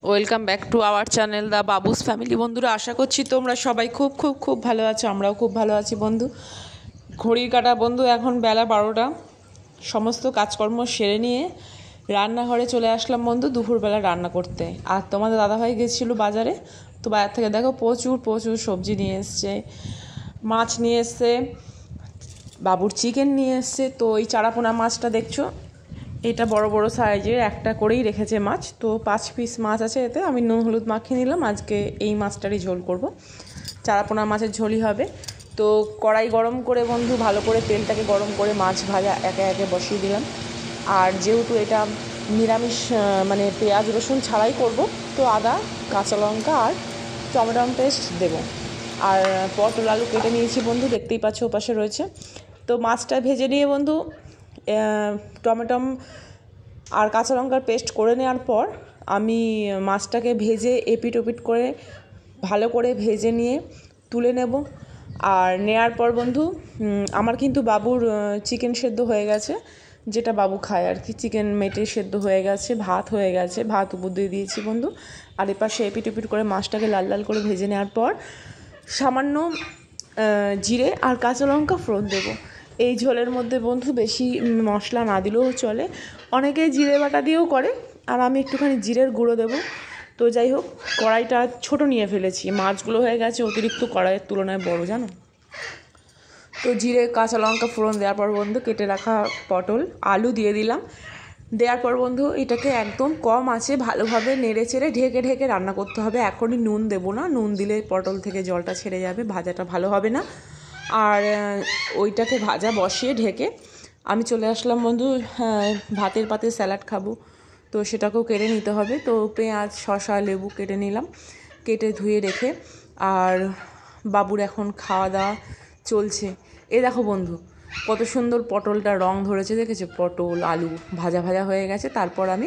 Welcome back to our channel the Babus family. বন্ধুরা, আশা করছি তোমরা সবাই খুব খুব খুব ভালো আছো। আমরাও খুব ভালো আছি বন্ধু। ঘড়ির কাঁটা বন্ধু এখন বেলা 12টা। সমস্ত কাজকর্ম সেরে নিয়ে রান্নাঘরে চলে আসলাম বন্ধু দুপুরবেলা রান্না করতে। আর তোমাদের দাদাভাই গেছিলো বাজারে, তো বাজার থেকে দেখো প্রচুর প্রচুর সবজি নিয়ে এসছে, মাছ নিয়ে এসছে, বাবুর চিকেন নিয়ে এসছে। তো এই চারাপোনা মাছটা দেখছো, এটা বড় বড় সাইজের একটা করেই রেখেছে মাছ। তো 5 পিস মাছ আছে এতে। আমি নুন হলুদ মাখিয়ে নিলাম, আজকে এই মাছটারই ঝোল করব, চারাপোনা মাছের ঝোলই হবে। তো কড়াই গরম করে বন্ধু ভালো করে তেলটাকে গরম করে মাছ ভাজা একে একে বসিয়ে দিলাম। আর যেহেতু এটা নিরামিষ মানে পেঁয়াজ রসুন ছাড়াই করব, তো আদা কাঁচা লঙ্কা আর টমেটো পেস্ট দেবো। আর পটল আলু কেটে নিয়েছি বন্ধু, দেখতেই পাচ্ছ ওপাশে রয়েছে। তো মাছটা ভেজে নিয়ে বন্ধু টমেটো আর কাঁচা লঙ্কার পেস্ট করে নেওয়ার পর আমি মাছটাকে ভেজে এপিট ওপিট করে ভালো করে ভেজে নিয়ে তুলে নেব। আর নেয়ার পর বন্ধু আমার কিন্তু বাবুর চিকেন সেদ্ধ হয়ে গেছে, যেটা বাবু খায় আর কি। চিকেন মেটে সেদ্ধ হয়ে গেছে, ভাত হয়ে গেছে, ভাত উপর দিয়ে দিয়েছি বন্ধু। আর এপাশে এপিট ওপিট করে মাছটাকে লাল লাল করে ভেজে নেওয়ার পর সামান্য জিরে আর কাঁচা লঙ্কা ফোড়ন দেবো। এই ঝোলের মধ্যে বন্ধু বেশি মশলা না দিলেও চলে, অনেকে জিরে বাটা দিয়েও করে, আর আমি একটুখানি জিরের গুঁড়ো দেবো। তো যাই হোক, কড়াইটা ছোট নিয়ে ফেলেছি, মাছগুলো হয়ে গেছে অতিরিক্ত কড়াইয়ের তুলনায় বড়, জানো। তো জিরে কাঁচা লঙ্কা ফোড়ন দেওয়ার পর বন্ধু কেটে রাখা পটল আলু দিয়ে দিলাম। দেওয়ার পর বন্ধু এটাকে একদম কম আঁচে ভালোভাবে নেড়ে চেড়ে ঢেকে ঢেকে রান্না করতে হবে। এখনই নুন দেবো না, নুন দিলে পটল থেকে জলটা ছেড়ে যাবে, ভাজাটা ভালো হবে না। আর ওইটাকে ভাজা বসিয়ে ঢেকে আমি চলে আসলাম বন্ধু ভাতের পাতে স্যালাড খাবো, তো সেটাকেও কেটে নিতে হবে। তো পেঁয়াজ শসা লেবু কেটে নিলাম, কেটে ধুয়ে রেখে। আর বাবুর এখন খাওয়া দাওয়া চলছে। এ দেখো বন্ধু কত সুন্দর পটলটা রং ধরেছে, দেখেছো? পটল আলু ভাজা ভাজা হয়ে গেছে। তারপর আমি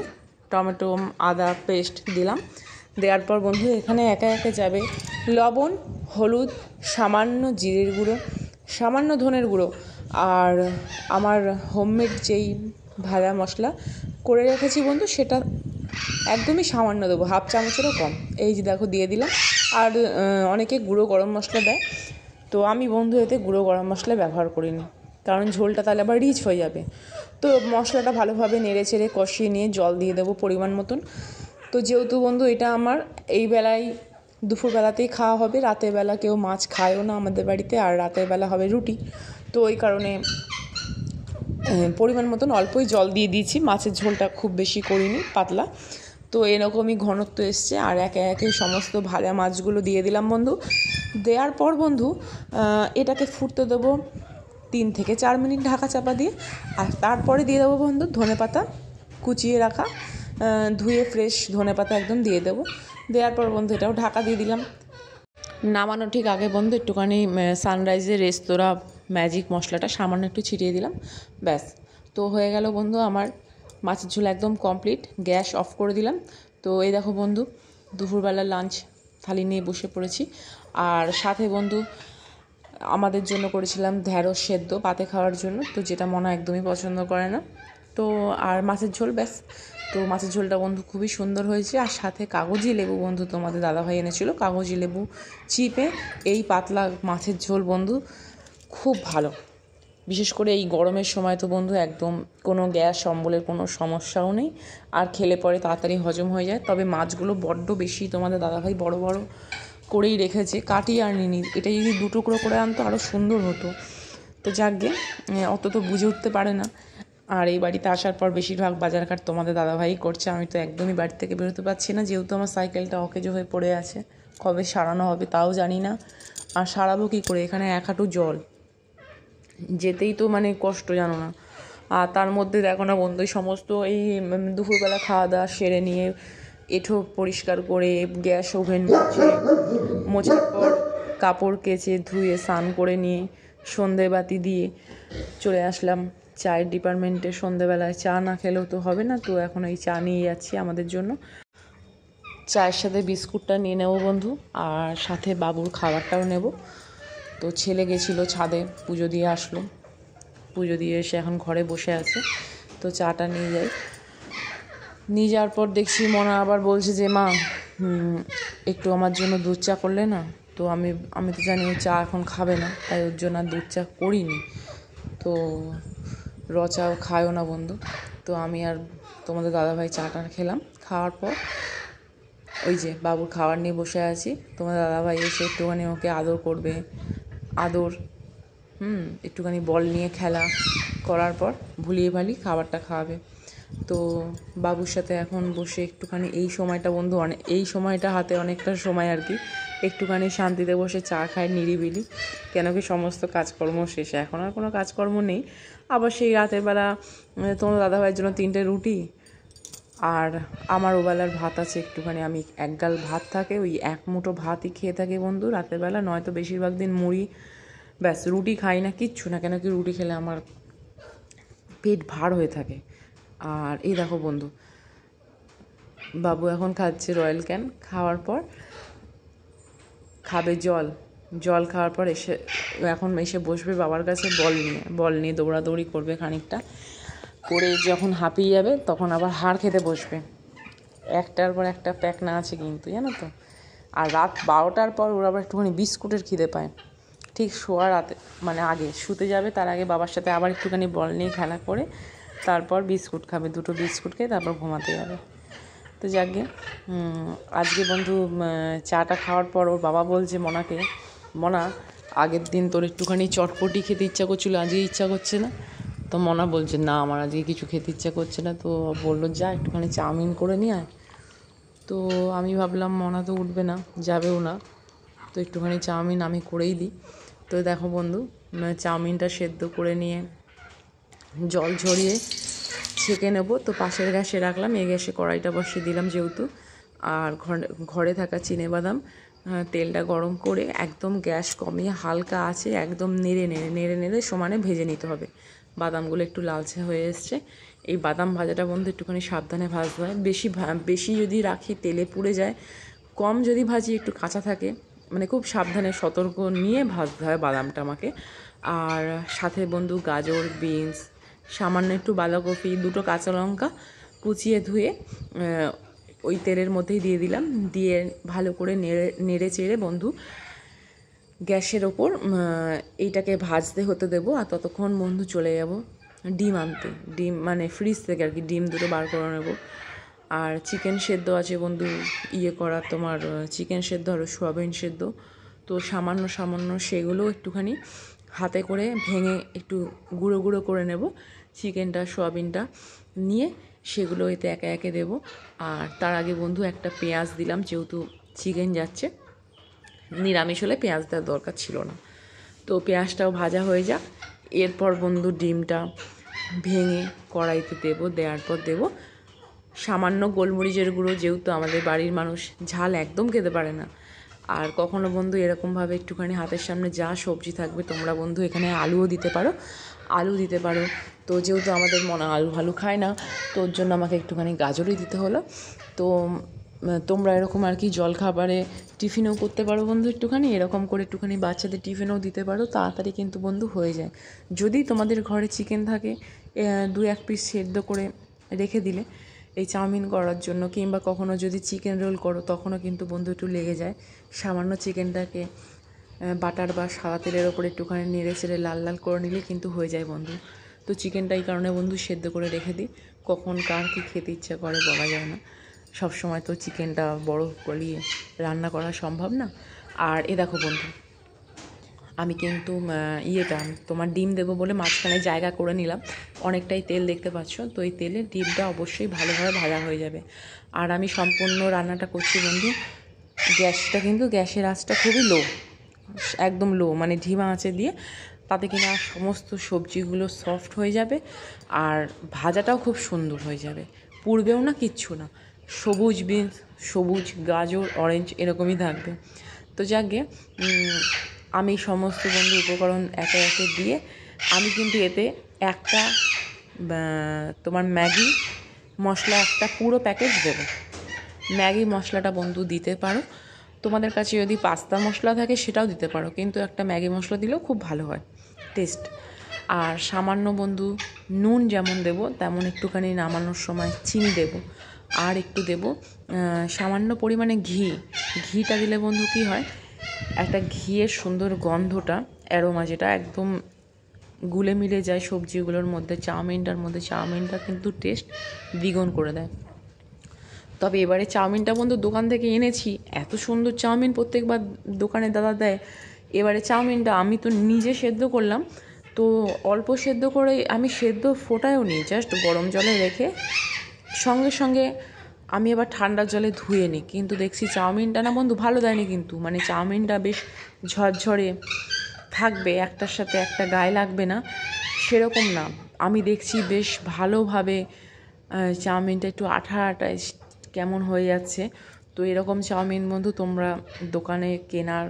টমেটো আদা পেস্ট দিলাম। দেওয়ার পর বন্ধু এখানে একে একে যাবে লবণ, হলুদ, সামান্য জিরের গুঁড়ো, সামান্য ধনের গুঁড়ো, আর আমার হোমমেড যেই ভাজা মশলা করে রেখেছি বন্ধু, সেটা একদমই সামান্য দেবো, হাফ চামচেরও কম। এই যে দেখো দিয়ে দিলাম। আর অনেকে গুঁড়ো গরম মশলা দেয়, তো আমি বন্ধু এতে গুঁড়ো গরম মশলা ব্যবহার করিনি, কারণ ঝোলটা তাহলে আবার রিচ হয়ে যাবে। তো মশলাটা ভালোভাবে নেড়ে চেড়ে কষিয়ে নিয়ে জল দিয়ে দেবো পরিমাণ মতন। তো যেহেতু বন্ধু এটা আমার এই বেলায় দুপুরবেলাতেই খাওয়া হবে, রাতের বেলা কেউ মাছ খায়ও না আমাদের বাড়িতে, আর রাতের বেলা হবে রুটি, তো ওই কারণে পরিমাণ মতন অল্পই জল দিয়ে দিয়েছি। মাছের ঝোলটা খুব বেশি করিনি, পাতলা। তো এরকমই ঘনত্ব এসছে। আর একে একে সমস্ত ভাজা মাছগুলো দিয়ে দিলাম বন্ধু। দেওয়ার পর বন্ধু এটাকে ফুটতে দেবো 3 থেকে 4 মিনিট ঢাকা চাপা দিয়ে। আর তারপরে দিয়ে দেবো বন্ধু ধনেপাতা কুচিয়ে রাখা, ধুয়ে ফ্রেশ ধনেপাতা একদম দিয়ে দেবো। দেওয়ার পর বন্ধু এটাও ঢাকা দিয়ে দিলাম। নামানো ঠিক আগে বন্ধু একটুখানি সানরাইজের রেস্তোরাঁ ম্যাজিক মশলাটা সামান্য একটু ছিটিয়ে দিলাম, ব্যাস। তো হয়ে গেল বন্ধু আমার মাছের ঝোল একদম কমপ্লিট। গ্যাস অফ করে দিলাম। তো এই দেখো বন্ধু দুপুরবেলা লাঞ্চ থালি নিয়ে বসে পড়েছি। আর সাথে বন্ধু আমাদের জন্য করেছিলাম ঢ্যাঁড়স সেদ্ধ পাতে খাওয়ার জন্য, তো যেটা মনে একদমই পছন্দ করে না। তো আর মাছের ঝোল, ব্যাস। তো মাছের ঝোলটা বন্ধু খুবই সুন্দর হয়েছে। আর সাথে কাগজি লেবু বন্ধু তোমাদের দাদাভাই এনেছিল, কাগজি লেবু চিপে এই পাতলা মাছের ঝোল বন্ধু খুব ভালো। বিশেষ করে এই গরমের সময় তো বন্ধু একদম কোনো গ্যাস অম্বলের কোনো সমস্যাও নেই, আর খেলে পরে তাড়াতাড়ি হজম হয়ে যায়। তবে মাছগুলো বড্ড বেশি তোমাদের দাদাভাই বড় বড় করেই রেখেছে, কাটিয়ে আর নিনি। এটা যদি 2 টুকরো করে আনতো আরও সুন্দর হতো। তো যাকগে, অত তো বুঝে উঠতে পারে না। আর এই বাড়িতে আসার পর বেশিরভাগ বাজারঘাট তোমাদের দাদাভাই করছে, আমি তো একদমই বাড়ি থেকে বেরোতে পারছি না, যেহেতু আমার সাইকেলটা অকেজো হয়ে পড়ে আছে। কবে সারানো হবে তাও জানি না। আর সারাবো কী করে, এখানে 1 হাঁটু জল, যেতেই তো মানে কষ্ট, জানো না। আর তার মধ্যে দেখো না বন্ধু সমস্ত এই দুপুরবেলা খাওয়া দাওয়া সেরে নিয়ে এঁঠো পরিষ্কার করে গ্যাস ওভেন মোছার পর কাপড় কেচে ধুয়ে স্নান করে নিয়ে সন্ধেবাতি দিয়ে চলে আসলাম চায়ের ডিপার্টমেন্টে। সন্ধেবেলায় চা না খেলেও তো হবে না, তো এখন এই চা নিয়ে যাচ্ছি আমাদের জন্য। চায়ের সাথে বিস্কুটটা নিয়ে নেবো বন্ধু, আর সাথে বাবুর খাবারটাও নেব। তো ছেলে গেছিলো ছাদে, পুজো দিয়ে আসলো, পুজো দিয়ে এসে এখন ঘরে বসে আছে। তো চাটা নিয়ে যাই। নিয়ে যাওয়ার পর দেখছি মনা আবার বলছে যে মা একটু আমার জন্য দুধ চা করলে না। তো আমি তো জানি ও চা এখন খাবে না, তাই ওর জন্য আর দুধ চা করিনি। তো চাও খায়ও না বন্ধু। তো আমি আর তোমাদের দাদাভাই চাটা খেলাম। খাওয়ার পর ওই যে বাবুর খাবার নিয়ে বসে আছি। তোমাদের দাদাভাই এসে একটুখানি ওকে আদর করবে, একটুখানি বল নিয়ে খেলা করার পর ভুলিয়ে ভালি খাবারটা খাওয়াবে। তো বাবুর সাথে এখন বসে একটুখানি এই সময়টা বন্ধু এই সময়টা হাতে অনেকটা সময় আর কি, একটুখানি শান্তিতে বসে চা খায় নিরিবিলি। কেন কি সমস্ত কাজকর্ম শেষে, এখন আর কোনো কাজকর্ম নেই। আবার সেই রাতের বেলা তোমার দাদাভাইয়ের জন্য 3টে রুটি, আর আমার ওবেলার ভাত আছে একটুখানি। আমি এক গাল ভাত থাকে, ওই এক মুঠো ভাতই খেয়ে থাকি বন্ধু রাতের বেলা, নয়তো বেশিরভাগ দিন মুড়ি, ব্যাস। রুটি খাই না, কিচ্ছু না। কেন কি রুটি খেলে আমার পেট ভার হয়ে থাকে। আর এই দেখো বন্ধু, বাবু এখন খাচ্ছে রয়্যাল ক্যান। খাওয়ার পর খাবে জল খাওয়ার পর এখন এসে বসবে বাবার কাছে বল নিয়ে দৌড়াদৌড়ি করবে খানিকটা, করে যখন হাঁপিয়ে যাবে তখন আবার হাড় খেতে বসবে। একটার পর একটা প্যাকনা আছে কিন্তু, জানো তো। আর রাত 12টার পর ওর আবার একটুখানি বিস্কুটের খিদে পায়। ঠিক শোয়ার রাতে মানে আগে শুতে যাবে, তার আগে বাবার সাথে আবার একটুখানি বল নিয়ে খেলা করে তারপর বিস্কুট খাবে। 2টো বিস্কুট খেয়ে তারপর ঘুমাতে যাবে। তো যাকে আজকে বন্ধু চাটা খাওয়ার পর ওর বাবা বলছে মনাকে, মনা আগের দিন তোর একটুখানি চটপটি খেতে ইচ্ছা করছিলো, আজকে ইচ্ছা করছে না? তো মনা বলছে না, আমার আজকে কিছু খেতে ইচ্ছা করছে না। তো বললো যা একটুখানি চাউমিন করে নিয়ে আয়। তো আমি ভাবলাম মনা তো উঠবে না, যাবেও না, তো একটুখানি চাউমিন আমি করেই দিই। তো দেখো বন্ধু, চাউমিনটা সেদ্ধ করে নিয়ে জল ঝরিয়ে ছেঁকে নেবো। তো পাশের গ্যাসে রাখলাম, এই গ্যাসে কড়াইটা বসিয়ে দিলাম যেহেতু। আর ঘরে থাকা চিনেবাদাম, তেলটা গরম করে একদম গ্যাস কমিয়ে হালকা আছে একদম নেড়ে সমানে ভেজে নিতে হবে। বাদামগুলো একটু লালচে হয়ে এসছে। এই বাদাম ভাজাটা বন্ধু একটুখানি সাবধানে ভাজতে হয়। বেশি যদি রাখি তেলে পুড়ে যায়, কম যদি ভাজি একটু কাঁচা থাকে, মানে খুব সাবধানে সতর্ক নিয়ে ভাজতে হয় বাদামটা আমাকে। আর সাথে বন্ধু গাজর, বিনস, সামান্য একটু বাঁধাকপি, 2টো কাঁচা লঙ্কা কুচিয়ে ধুয়ে ওই তেলের মধ্যেই দিয়ে দিলাম। দিয়ে ভালো করে নেড়ে চেড়ে বন্ধু গ্যাসের ওপর এইটাকে ভাজতে হতে দেবো। আর ততক্ষণ বন্ধু চলে যাব ডিম আনতে। ডিম মানে ফ্রিজ থেকে আর কি, ডিম 2টো বার করে নেব। আর চিকেন সেদ্ধ আছে বন্ধু, করা তোমার চিকেন সেদ্ধ আর সোয়াবিন সেদ্ধ। তো সামান্য সেগুলো একটুখানি হাতে করে ভেঙে একটু গুঁড়ো গুঁড়ো করে নেব। চিকেনটা সোয়াবিনটা নিয়ে সেগুলো এতে একে একে দেবো। আর তার আগে বন্ধু একটা পেঁয়াজ দিলাম, যেহেতু চিকেন যাচ্ছে, নিরামিষ হলে পেঁয়াজ দেওয়ার দরকার ছিল না। তো পেঁয়াজটাও ভাজা হয়ে যাক। এরপর বন্ধু ডিমটা ভেঙে কড়াইতে দেবো। দেওয়ার পর দেবো সামান্য গোলমরিচের গুঁড়ো, যেহেতু আমাদের বাড়ির মানুষ ঝাল একদম খেতে পারে না। আর কখনো বন্ধু এরকমভাবে একটুখানি হাতের সামনে যা সবজি থাকবে, তোমরা বন্ধু এখানে আলু দিতে পারো। তো যেহেতু আমাদের মনে আলু খায় না, তো ওর জন্য আমাকে একটুখানি গাজরই দিতে হলো। তো তোমরা এরকম আর কি জলখাবারে টিফিনও করতে পারো বন্ধু, একটুখানি এরকম করে একটুখানি বাচ্চাদের টিফিনও দিতে পারো, তাড়াতাড়ি কিন্তু বন্ধু হয়ে যায়। যদি তোমাদের ঘরে চিকেন থাকে, 2-1 পিস সেদ্ধ করে রেখে দিলে এই চাউমিন করার জন্য, কিংবা কখনো যদি চিকেন রোল করো তখনও কিন্তু বন্ধু একটু লেগে যায়। সামান্য চিকেনটাকে বাটার বা সাদা তেলের ওপরে একটুখানি নেড়ে চেড়ে লাল লাল করে নিলে কিন্তু হয়ে যায় বন্ধু। তো চিকেনটা এই কারণে বন্ধু সেদ্ধ করে রেখে দিই, কখন কার কী খেতে ইচ্ছা করে বলা যায় না। সব সময় তো চিকেনটা বড় করিয়ে রান্না করা সম্ভব না। আর এ দেখো বন্ধু, আমি কিন্তু তোমার ডিম দেবো বলে মাঝখানে জায়গা করে নিলাম, অনেকটাই তেল দেখতে পাচ্ছ। তো এই তেলে ডিমটা অবশ্যই ভালোভাবে ভাজা হয়ে যাবে। আর আমি সম্পূর্ণ রান্নাটা করছি বন্ধু, গ্যাসের আঁচটা খুবই লো, একদম লো, মানে ধিমা আঁচে দিয়ে, তাতে কিনা সমস্ত সবজিগুলো সফট হয়ে যাবে। আর ভাজাটাও খুব সুন্দর হয়ে যাবে, পুড়বেও না, কিচ্ছু না। সবুজ বিনস, সবুজ গাজর, অরেঞ্জ এরকমই থাকবে। তো যাকে আমি সমস্ত বন্ধু উপকরণ একে একে দিয়ে আমি কিন্তু এতে একটা তোমার ম্যাগি মশলা একটা পুরো প্যাকেট দেবো। ম্যাগি মশলাটা বন্ধু দিতে পারো, তোমাদের কাছে যদি পাস্তা মশলা থাকে সেটাও দিতে পারো, কিন্তু একটা ম্যাগি মশলা দিলেও খুব ভালো হয় টেস্ট। আর সামান্য বন্ধু নুন যেমন দেবো তেমন একটুখানি নামানোর সময় চিনি দেবো। আর একটু দেব সামান্য পরিমাণে ঘিটা দিলে বন্ধু কী হয়, একটা ঘিয়ের সুন্দর গন্ধটা, অ্যারোমা যেটা একদম গুলে মিলে যায় সবজিগুলোর মধ্যে, চাউমিনটা কিন্তু টেস্ট দ্বিগুণ করে দেয়। তবে এবারে চাউমিনটা বন্ধু দোকান থেকে এনেছি, এত সুন্দর চাউমিন প্রত্যেকবার দোকানে দাদা দেয়। এবারে চাউমিনটা আমি তো নিজে সেদ্ধ করলাম, তো অল্প সেদ্ধ করে আমি সেদ্ধ ফোটায়ও নিই, জাস্ট গরম জলে রেখে সঙ্গে সঙ্গে আমি এবার ঠান্ডা জলে ধুয়ে নিই। কিন্তু দেখছি চাউমিনটা না বন্ধু ভালো দেয়নি, কিন্তু মানে চাউমিনটা বেশ ঝরঝরে থাকবে, একটার সাথে একটা গায়ে লাগবে না, সেরকম না। আমি দেখছি বেশ ভালোভাবে চাউমিনটা একটু আঠা আঠা কেমন হয়ে যাচ্ছে। তো এরকম চাউমিন বন্ধু তোমরা দোকানে কেনার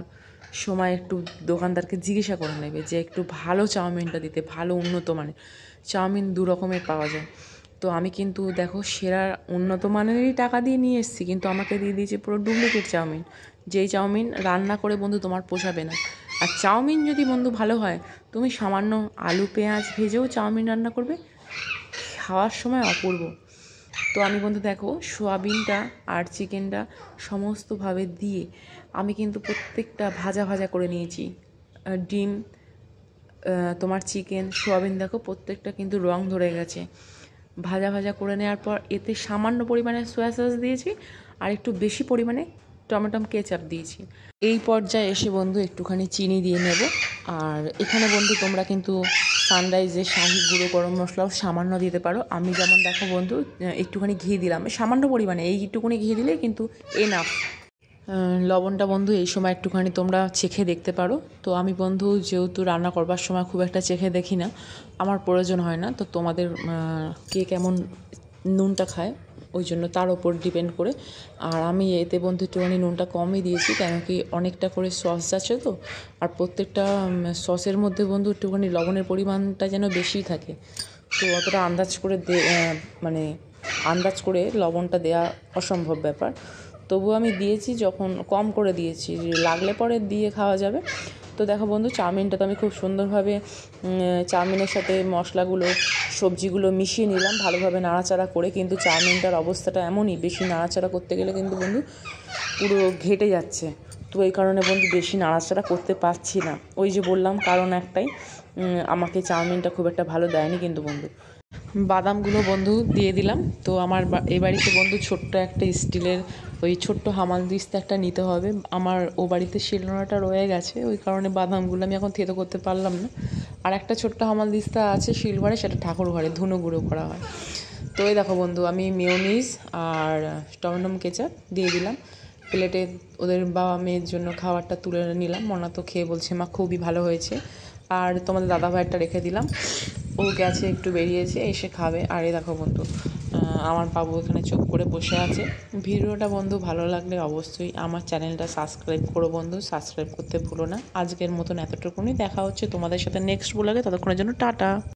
সময় একটু দোকানদারকে জিজ্ঞাসা করে নেবে যে একটু ভালো চাউমিনটা দিতে, ভালো উন্নত মানের চাউমিন 2 রকমের পাওয়া যায়। তো আমি কিন্তু দেখো সেরা উন্নত মানেরই টাকা দিয়ে নিয়ে এসেছি, কিন্তু আমাকে দিয়ে দিয়েছে পুরো ডুপ্লিকেট চাউমিন, যেই চাউমিন রান্না করে বন্ধু তোমার পোষাবে না। আর চাউমিন যদি বন্ধু ভালো হয়, তুমি সামান্য আলু পেঁয়াজ ভেজেও চাউমিন রান্না করবে, খাওয়ার সময় অপূর্ব। তো আমি বন্ধু দেখো সোয়াবিনটা আর চিকেনটা সমস্তভাবে দিয়ে আমি কিন্তু প্রত্যেকটা ভাজা ভাজা করে নিয়েছি। ডিম, তোমার চিকেন, সোয়াবিন দেখো প্রত্যেকটা কিন্তু রং ধরে গেছে। ভাজা ভাজা করে নেওয়ার পর এতে সামান্য পরিমাণে সয়া সস দিয়েছি, আর একটু বেশি পরিমাণে টমেটো কেচাপ দিয়েছি। এই পর্যায়ে এসে বন্ধু একটুখানি চিনি দিয়ে নেব। আর এখানে বন্ধু তোমরা কিন্তু সানরাইজের শাহি গুঁড়ো গরম মশলাও সামান্য দিতে পারো। আমি যেমন দেখো বন্ধু একটুখানি ঘি দিলাম, সামান্য পরিমাণে, এইটুকুনি ঘি দিলেই কিন্তু এনাফ। লবণটা বন্ধু এই সময় একটুখানি তোমরা চেখে দেখতে পারো। তো আমি বন্ধু যেহেতু রান্না করবার সময় খুব একটা চেখে দেখি না, আমার প্রয়োজন হয় না। তো তোমাদের কে কেমন নুনটা খায় ওই জন্য তার ওপর ডিপেন্ড করে। আর আমি এতে বন্ধু একটুখানি নুনটা কমই দিয়েছি, কেন কি অনেকটা করে সস যাচ্ছে তো। আর প্রত্যেকটা সসের মধ্যে বন্ধু একটুখানি লবণের পরিমাণটা যেন বেশিই থাকে। তো অতটা আন্দাজ করে লবণটা দেওয়া অসম্ভব ব্যাপার। তবুও আমি দিয়েছি, যখন কম করে দিয়েছি, লাগলে পরে দিয়ে খাওয়া যাবে। তো দেখো বন্ধু চাউমিনটা তো আমি খুব সুন্দরভাবে চাউমিনের সাথে মশলাগুলো সবজিগুলো মিশিয়ে নিলাম ভালোভাবে নাড়াচাড়া করে। কিন্তু চাউমিনটার অবস্থাটা এমনই, বেশি নাড়াচাড়া করতে গেলে কিন্তু বন্ধু পুরো ঘেটে যাচ্ছে। তো এই কারণে বন্ধু বেশি নাড়াচাড়া করতে পারছি না। ওই যে বললাম কারণ একটাই, আমাকে চাউমিনটা খুব একটা ভালো দেয়নি। কিন্তু বন্ধু বাদামগুলো বন্ধু দিয়ে দিলাম। তো আমার এ বাড়িতে বন্ধু ছোট্ট একটা স্টিলের ওই ছোট্ট হামানদিস্তা একটা নিতে হবে। আমার ও বাড়িতে শিলনোড়াটা রয়ে গেছে, ওই কারণে বাদামগুলো আমি এখন থেতো করতে পারলাম না। আর একটা ছোট্ট হামানদিস্তা আছে শিলঘরে, সেটা ঠাকুর ঘরে ধুনো গুঁড়ো করা হয়। তো এই দেখো বন্ধু আমি মেয়োনিজ আর টমেটো কেচাপ দিয়ে দিলাম প্লেটে। ওদের বাবা মেয়ের জন্য খাবারটা তুলে নিলাম। মনা তো খেয়ে বলছে মা খুবই ভালো হয়েছে। আর তোমাদের দাদা ভাইয়েরটা রেখে দিলাম, ও গেছে একটু বেরিয়েছে, এসে খাবে। আর এই দেখো বন্ধু আমার বাবু এখানে চুপ করে বসে আছে। ভিডিওটা বন্ধু ভালো লাগলে অবশ্যই আমার চ্যানেলটা সাবস্ক্রাইব করো বন্ধু, সাবস্ক্রাইব করতে ভুলো না। আজকের মতন এতটুকুনি, দেখা হচ্ছে তোমাদের সাথে নেক্সট ব্লগে, ততক্ষণের জন্য টাটা।